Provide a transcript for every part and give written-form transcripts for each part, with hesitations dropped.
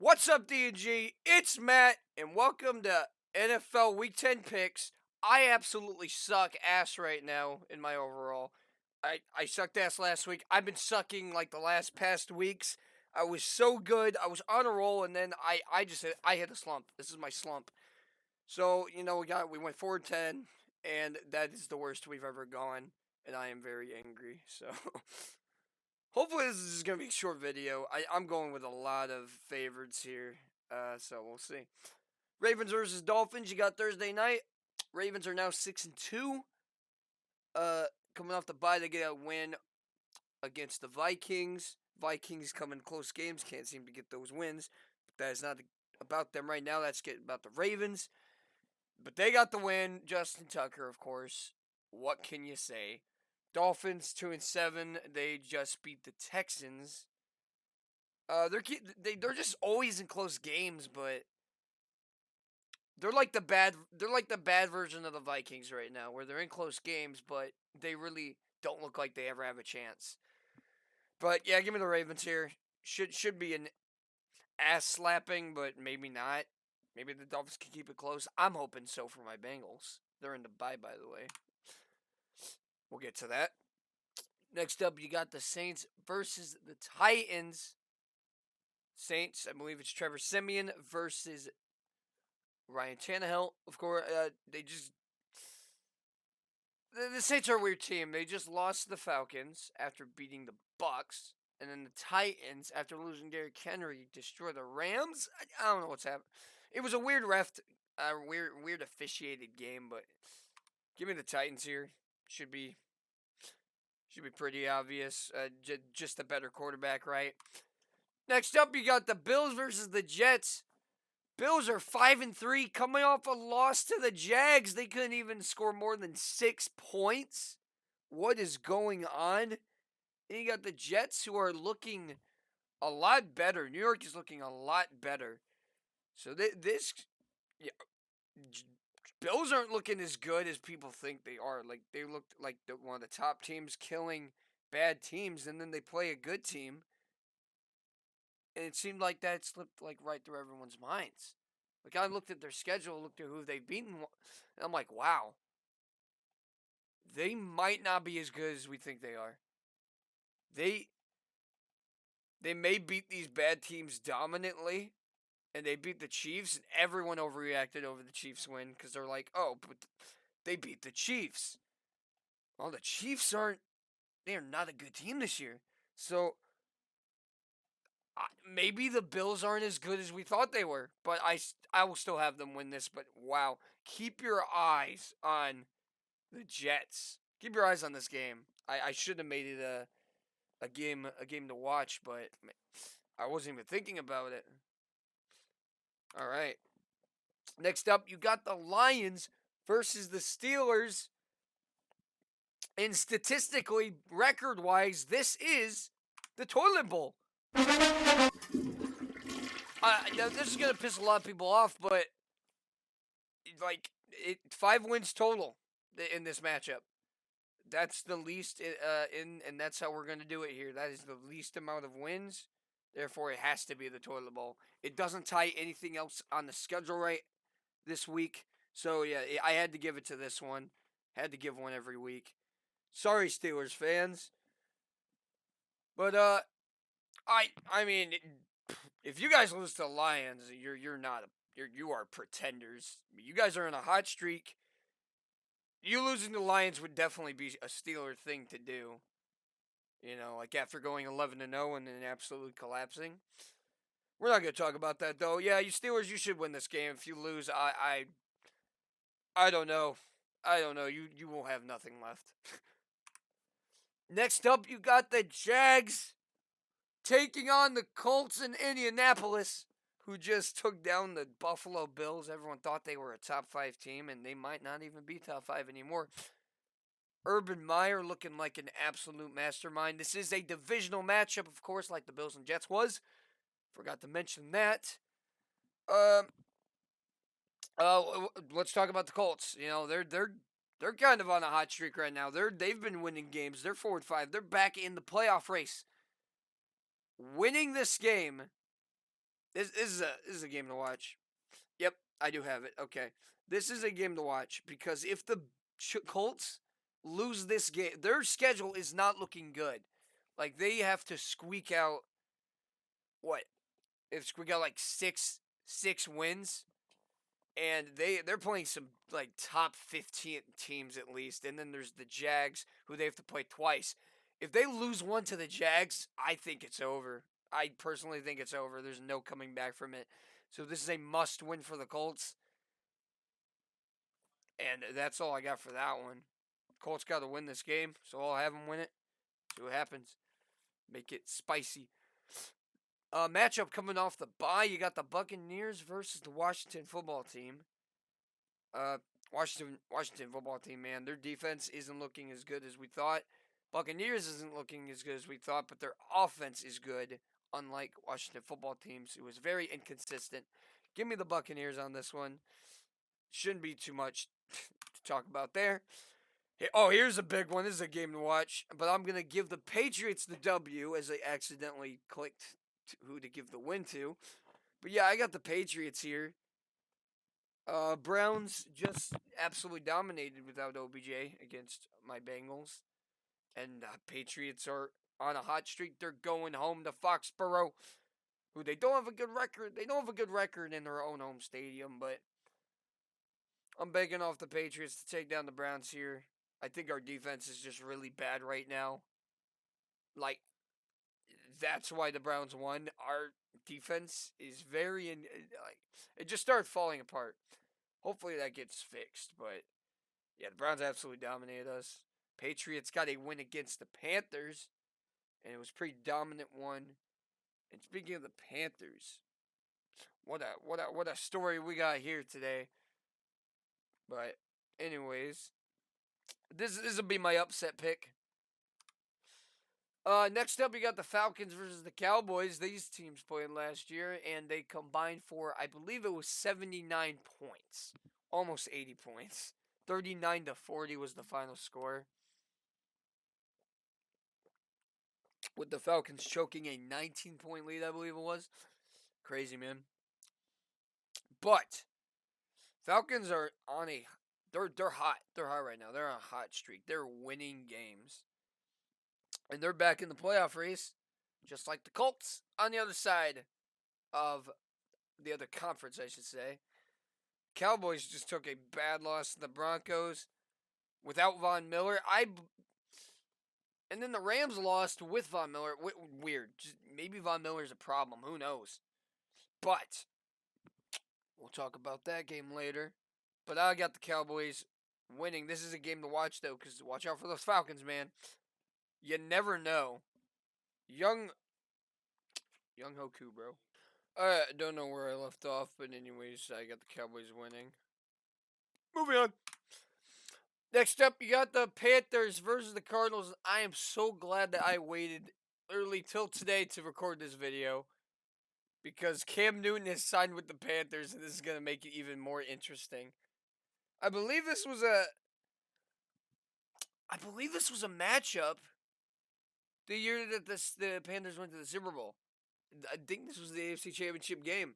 What's up, D&G? It's Matt, and welcome to NFL Week 10 picks. I absolutely suck ass right now in my overall. I sucked ass last week. I've been sucking like the last past weeks. I was so good. I was on a roll, and then I hit a slump. This is my slump. So, we went 4-10, and that is the worst we've ever gone, and I am very angry. So, hopefully this is going to be a short video. I'm going with a lot of favorites here, so we'll see. Ravens versus Dolphins. You got Thursday night. Ravens are now 6-2. Coming off the bye, they get a win against the Vikings. Vikings come in close games, can't seem to get those wins. But that is not about them right now. That's about the Ravens. But they got the win. Justin Tucker, of course. What can you say? Dolphins 2-7. They just beat the Texans. They're just always in close games, but they're like the bad version of the Vikings right now, where they're in close games, but they really don't look like they ever have a chance. But yeah, give me the Ravens here. Should be an ass slapping, but maybe not. Maybe the Dolphins can keep it close. I'm hoping so for my Bengals. They're in the bye, by the way. We'll get to that. Next up, you got the Saints versus the Titans. Saints, I believe it's Trevor Siemian versus Ryan Tannehill. Of course, the Saints are a weird team. They just lost to the Falcons after beating the Bucks, and then the Titans, after losing Derrick Henry, destroy the Rams. I don't know what's happening. It was a weird weird officiated game, but give me the Titans here. Should be pretty obvious. Just a better quarterback, right? Next up, you got the Bills versus the Jets. Bills are 5-3, coming off a loss to the Jags. They couldn't even score more than 6 points. What is going on? And you got the Jets, who are looking a lot better. New York is looking a lot better. So Bills aren't looking as good as people think they are. Like, they looked like one of the top teams killing bad teams, and then they play a good team. And it seemed like that slipped like right through everyone's minds. Like, I looked at their schedule, looked at who they've beaten, and I'm like, wow. They might not be as good as we think they are. They may beat these bad teams dominantly, and they beat the Chiefs, and everyone overreacted over the Chiefs win because they're like, oh, but they beat the Chiefs. Well, the Chiefs they are not a good team this year. So maybe the Bills aren't as good as we thought they were, but I will still have them win this. But wow, keep your eyes on the Jets. Keep your eyes on this game. I should have made it a game to watch, but I wasn't even thinking about it. All right. Next up, you got the Lions versus the Steelers. And statistically, record-wise, this is the Toilet Bowl. Now this is gonna piss a lot of people off, but 5 wins total in this matchup. That's the least and that's how we're gonna do it here. That is the least amount of wins. Therefore, it has to be the Toilet Bowl. It doesn't tie anything else on the schedule right this week. So yeah, I had to give it to this one. Had to give one every week. Sorry, Steelers fans. But I mean, if you guys lose to the Lions, you are pretenders. You guys are in a hot streak. You losing to the Lions would definitely be a Steeler thing to do. Like after going 11-0 and then absolutely collapsing. We're not gonna talk about that though. Yeah, you Steelers, you should win this game. If you lose, I don't know. I don't know. You will have nothing left. Next up, you got the Jags taking on the Colts in Indianapolis, who just took down the Buffalo Bills. Everyone thought they were a top 5 team, and they might not even be top 5 anymore. Urban Meyer looking like an absolute mastermind. This is a divisional matchup, of course, like the Bills and Jets was. Forgot to mention that. Let's talk about the Colts. They're kind of on a hot streak right now. They've been winning games. They're 4-5. They're back in the playoff race. Winning this game This is a game to watch. Yep, I do have it. Okay, this is a game to watch because if the Colts lose this game, their schedule is not looking good. Like they have to squeak out what? If squeak out like six wins, and they're playing some like top 15 teams at least, and then there's the Jags who they have to play twice. If they lose one to the Jags, I think it's over. I personally think it's over. There's no coming back from it. So this is a must win for the Colts, and that's all I got for that one. Colts got to win this game, so I'll have them win it. See what happens. Make it spicy. Matchup coming off the bye. You got the Buccaneers versus the Washington football team. Uh, Washington football team, man, their defense isn't looking as good as we thought. Buccaneers isn't looking as good as we thought, but their offense is good. Unlike Washington football teams, it was very inconsistent. Give me the Buccaneers on this one. Shouldn't be too much to talk about there. Oh, here's a big one. This is a game to watch, but I'm gonna give the Patriots the W as I accidentally clicked who to give the win to. But yeah, I got the Patriots here. Browns just absolutely dominated without OBJ against my Bengals. And Patriots are on a hot streak. They're going home to Foxborough, who they don't have a good record. They don't have a good record in their own home stadium, but I'm begging off the Patriots to take down the Browns here. I think our defense is just really bad right now. Like, that's why the Browns won. Our defense is like, it just started falling apart. Hopefully that gets fixed, but yeah, the Browns absolutely dominated us. Patriots got a win against the Panthers, and it was a pretty dominant one. And speaking of the Panthers, what a story we got here today. But anyways, this will be my upset pick. Next up, we got the Falcons versus the Cowboys. These teams played last year, and they combined for, I believe it was 79 points. Almost 80 points. 39-40 was the final score. With the Falcons choking a 19-point lead, I believe it was. Crazy, man. But Falcons are on a they're hot. They're hot right now. They're on a hot streak. They're winning games. And they're back in the playoff race, just like the Colts on the other side of the other conference, I should say. Cowboys just took a bad loss to the Broncos without Von Miller. And then the Rams lost with Von Miller. Weird. Maybe Von Miller's a problem. Who knows? But we'll talk about that game later. But I got the Cowboys winning. This is a game to watch, though, because watch out for those Falcons, man. You never know. Young Hoku, bro. I don't know where I left off, but anyways, I got the Cowboys winning. Moving on. Next up, you got the Panthers versus the Cardinals. I am so glad that I waited literally till today to record this video, because Cam Newton has signed with the Panthers, and this is going to make it even more interesting. I believe this was a matchup the year that the Panthers went to the Super Bowl. I think this was the AFC Championship game.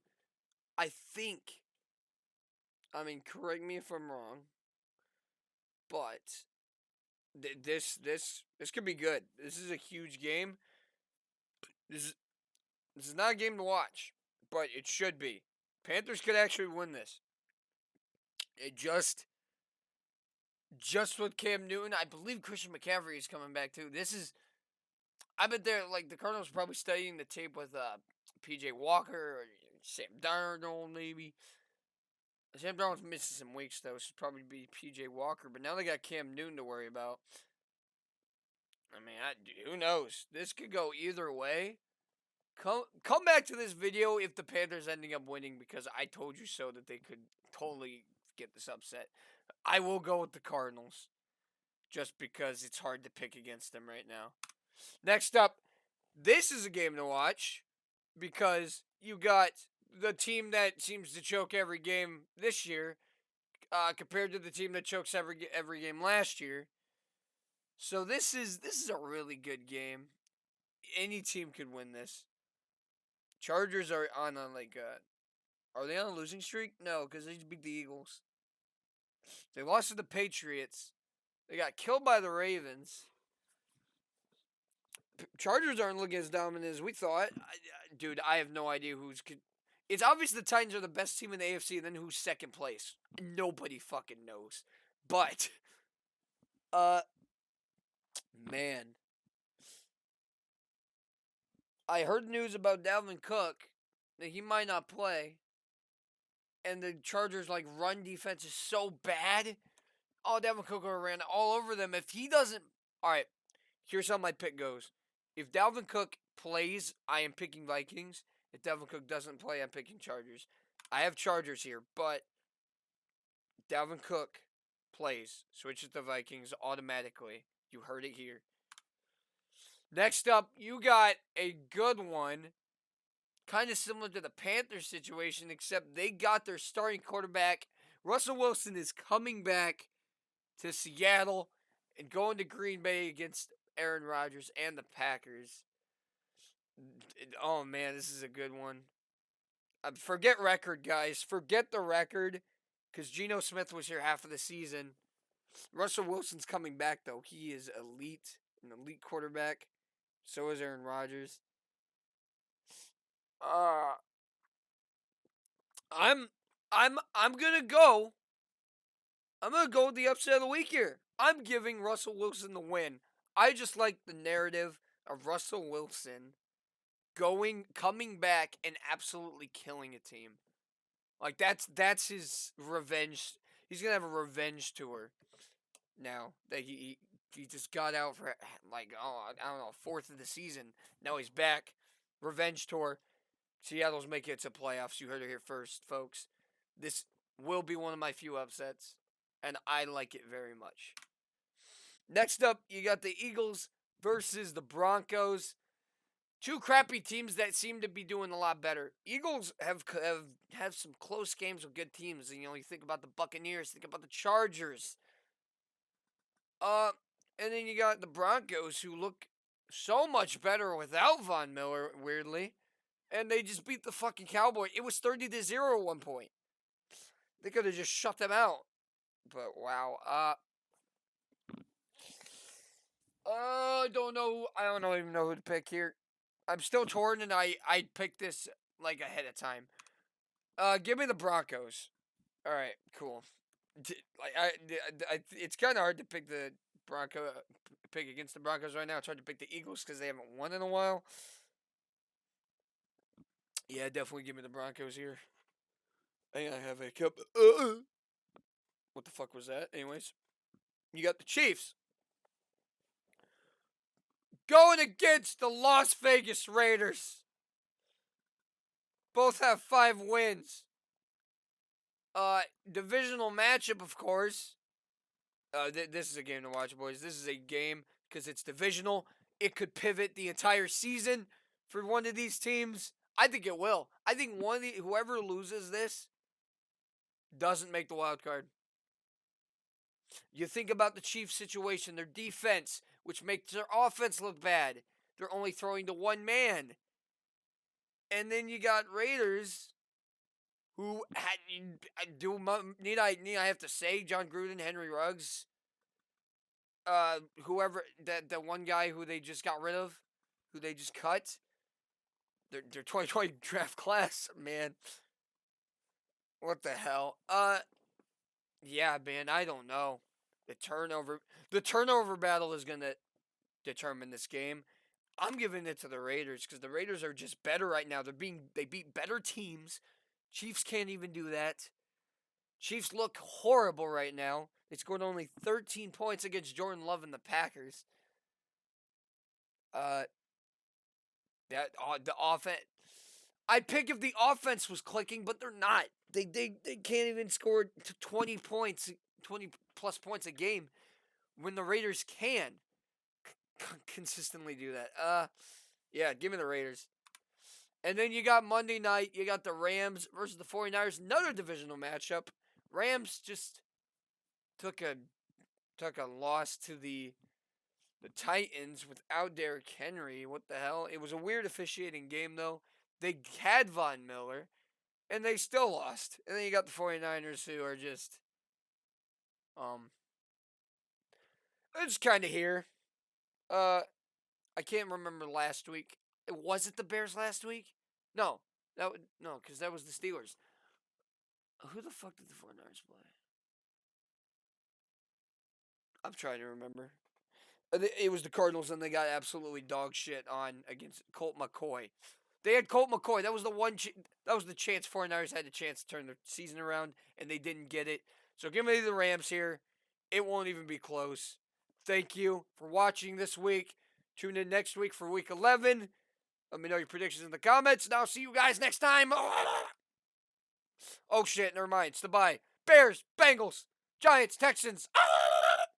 I think. I mean, correct me if I'm wrong, but this could be good. This is a huge game. This is not a game to watch, but it should be. Panthers could actually win this. It just with Cam Newton. I believe Christian McCaffrey is coming back too. I bet they're like the Cardinals are probably studying the tape with PJ Walker or Sam Darnold maybe. Sam Darnold's missing some weeks though. Should probably be PJ Walker, but now they got Cam Newton to worry about. I mean, who knows? This could go either way. Come back to this video if the Panthers ending up winning, because I told you so that they could totally get this upset. I will go with the Cardinals just because it's hard to pick against them right now. Next up, this is a game to watch because you got the team that seems to choke every game this year compared to the team that chokes every game last year. So this is a really good game. Any team could win this. Chargers are on a are they on a losing streak? No, because they just beat the Eagles. They lost to the Patriots. They got killed by the Ravens. Chargers aren't looking as dominant as we thought. Dude, I have no idea who's. It's obvious the Titans are the best team in the AFC, and then who's second place? Nobody fucking knows. But, uh, man, I heard news about Dalvin Cook that he might not play, and the Chargers run defense is so bad. Oh, Dalvin Cook ran all over them. If he doesn't, all right. Here's how my pick goes. If Dalvin Cook plays, I am picking Vikings. If Dalvin Cook doesn't play, I'm picking Chargers. I have Chargers here, but Dalvin Cook plays. Switches to Vikings automatically. You heard it here. Next up, you got a good one. Kind of similar to the Panthers situation, except they got their starting quarterback. Russell Wilson is coming back to Seattle and going to Green Bay against Aaron Rodgers and the Packers. Oh, man, this is a good one. Forget record, guys. Forget the record, because Geno Smith was here half of the season. Russell Wilson's coming back, though. He is elite, an elite quarterback. So is Aaron Rodgers. I'm gonna go. I'm gonna go with the upset of the week here. I'm giving Russell Wilson the win. I just like the narrative of Russell Wilson coming back and absolutely killing a team. That's his revenge. He's gonna have a revenge tour now that he just got out for I don't know, fourth of the season. Now he's back. Revenge tour. Seattle's making it to playoffs. You heard it here first, folks. This will be one of my few upsets, and I like it very much. Next up, you got the Eagles versus the Broncos. Two crappy teams that seem to be doing a lot better. Eagles have some close games with good teams. And, you think about the Buccaneers, think about the Chargers. And then you got the Broncos, who look so much better without Von Miller, weirdly. And they just beat the fucking Cowboys. It was 30-0 at one point. They could have just shut them out. But, wow. I don't know. I don't even know who to pick here. I'm still torn, and I picked this ahead of time. Give me the Broncos. All right, cool. It's kind of hard to pick the pick against the Broncos right now. It's hard to pick the Eagles because they haven't won in a while. Yeah, definitely give me the Broncos here. I have a cup. What the fuck was that? Anyways, you got the Chiefs going against the Las Vegas Raiders. Both have 5 wins. Divisional matchup, of course. This is a game to watch, boys. This is a game because it's divisional. It could pivot the entire season for one of these teams. I think it will. I think whoever loses this doesn't make the wild card. You think about the Chiefs' situation, their defense, which makes their offense look bad. They're only throwing to one man. And then you got Raiders, who need I have to say John Gruden, Henry Ruggs, whoever that one guy who they just got rid of, who they just cut. Their 2020 draft class, man. What the hell? Yeah, man, I don't know. The turnover battle is gonna determine this game. I'm giving it to the Raiders because the Raiders are just better right now. They beat better teams. Chiefs can't even do that. Chiefs look horrible right now. They scored only 13 points against Jordan Love and the Packers. The offense. I'd pick if the offense was clicking, but they're not. They can't even score 20 points, 20 plus points a game when the Raiders can consistently do that. Yeah, give me the Raiders. And then you got Monday night, you got the Rams versus the 49ers, another divisional matchup. Rams just took a loss to the Titans without Derrick Henry. What the hell? It was a weird officiating game, though. They had Von Miller, and they still lost. And then you got the 49ers, who are just, it's kind of here. I can't remember last week. Was it the Bears last week? No, no, because that was the Steelers. Who the fuck did the 49ers play? I'm trying to remember. It was the Cardinals, and they got absolutely dog shit on against Colt McCoy. They had Colt McCoy. That was the one. That was the chance 49ers had a chance to turn their season around, and they didn't get it. So give me the Rams here. It won't even be close. Thank you for watching this week. Tune in next week for Week 11. Let me know your predictions in the comments, and I'll see you guys next time. Oh shit! Never mind. It's the bye. Bears, Bengals, Giants, Texans.